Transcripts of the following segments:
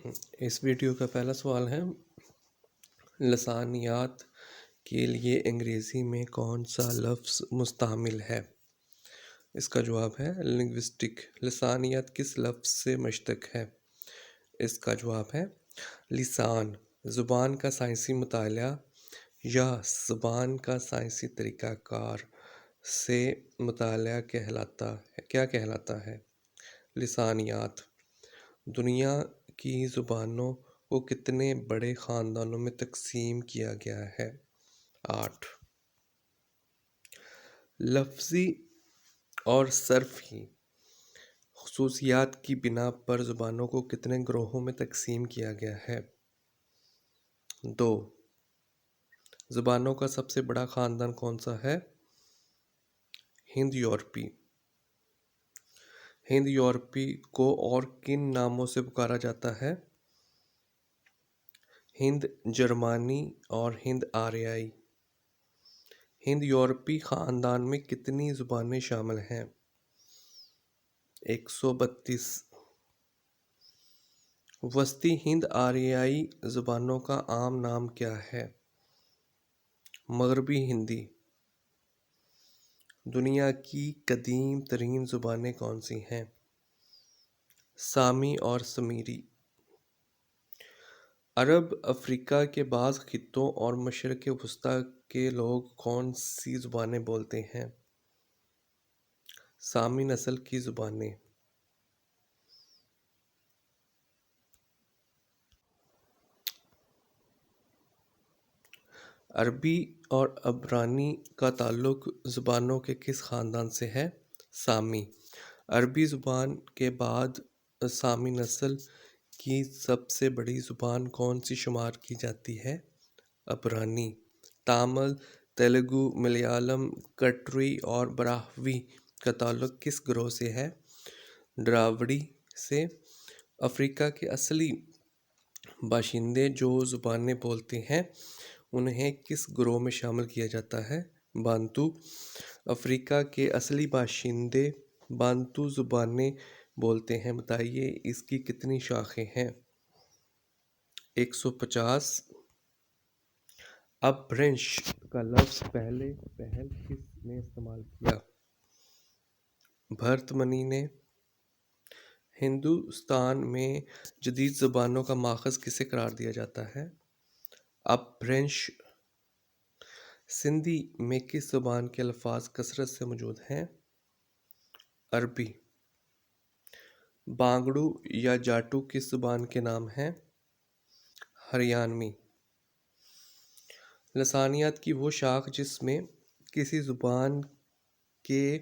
اس video کا پہلا سوال ہے، لسانیات کے لیے انگریزی میں کون سا لفظ مستعمل ہے؟ اس کا جواب ہے لنگوسٹک۔ لسانیات کس لفظ سے مشتق ہے؟ اس کا جواب ہے لسان۔ زبان کا سائنسی مطالعہ یا زبان کا سائنسی طریقہ کار سے مطالعہ کیا کہلاتا ہے؟ لسانیات۔ دنیا کی زبانوں کو کتنے بڑے خاندانوں میں تقسیم کیا گیا ہے؟ 8۔ لفظی اور صرفی خصوصیات کی بنا پر زبانوں کو کتنے گروہوں میں تقسیم کیا گیا ہے؟ 2۔ زبانوں کا سب سے بڑا خاندان کون سا ہے؟ ہند یورپی۔ ہند یورپی کو اور کن ناموں سے پکارا جاتا ہے؟ ہند جرمانی اور ہند آریائی۔ ہند یورپی خاندان میں کتنی زبانیں شامل ہیں؟ 132۔ وسطی ہند آریائی زبانوں کا عام نام کیا ہے؟ مغربی ہندی۔ دنیا کی قدیم ترین زبانیں کون سی ہیں؟ سامی اور سمیری۔ عرب افریقہ کے بعض خطوں اور مشرق وسطیٰ کے لوگ کون سی زبانیں بولتے ہیں؟ سامی نسل کی زبانیں۔ عربی اور عبرانی کا تعلق زبانوں کے کس خاندان سے ہے؟ سامی۔ عربی زبان کے بعد سامی نسل کی سب سے بڑی زبان کون سی شمار کی جاتی ہے؟ عبرانی۔ تامل، تیلگو، ملیالم، کٹری اور براہوی کا تعلق کس گروہ سے ہے؟ ڈراوڑی سے۔ افریقہ کے اصلی باشندے جو زبانیں بولتے ہیں انہیں کس گروہ میں شامل کیا جاتا ہے؟ بانتو۔ افریقہ کے اصلی باشندے بانتو زبانیں بولتے ہیں، بتائیے اس کی کتنی شاخیں ہیں؟ 150۔ اپبھرنش کا لفظ پہل کس نے استعمال کیا؟ بھرت منی نے۔ ہندوستان میں جدید زبانوں کا ماخذ کسے قرار دیا جاتا ہے؟ اپبھرنش۔ سندھی میں کس زبان کے الفاظ کثرت سے موجود ہیں؟ عربی۔ بانگڑو یا جاٹو کس زبان کے نام ہیں؟ ہریانوی۔ لسانیات کی وہ شاخ جس میں کسی زبان کے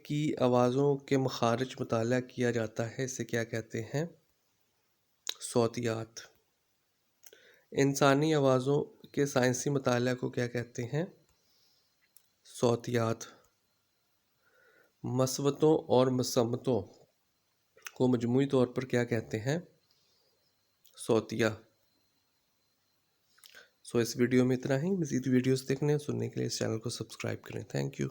کی آوازوں کے مخارج مطالعہ کیا جاتا ہے اسے کیا کہتے ہیں؟ صوتیات۔ انسانی آوازوں کے سائنسی مطالعہ کو کیا کہتے ہیں؟ صوتیات۔ مصوتوں اور مصمتوں کو مجموعی طور پر کیا کہتے ہیں؟ صوتیہ۔ اس ویڈیو میں اتنا ہی۔ مزید ویڈیوز دیکھنے اور سننے کے لیے اس چینل کو سبسکرائب کریں۔ Thank you.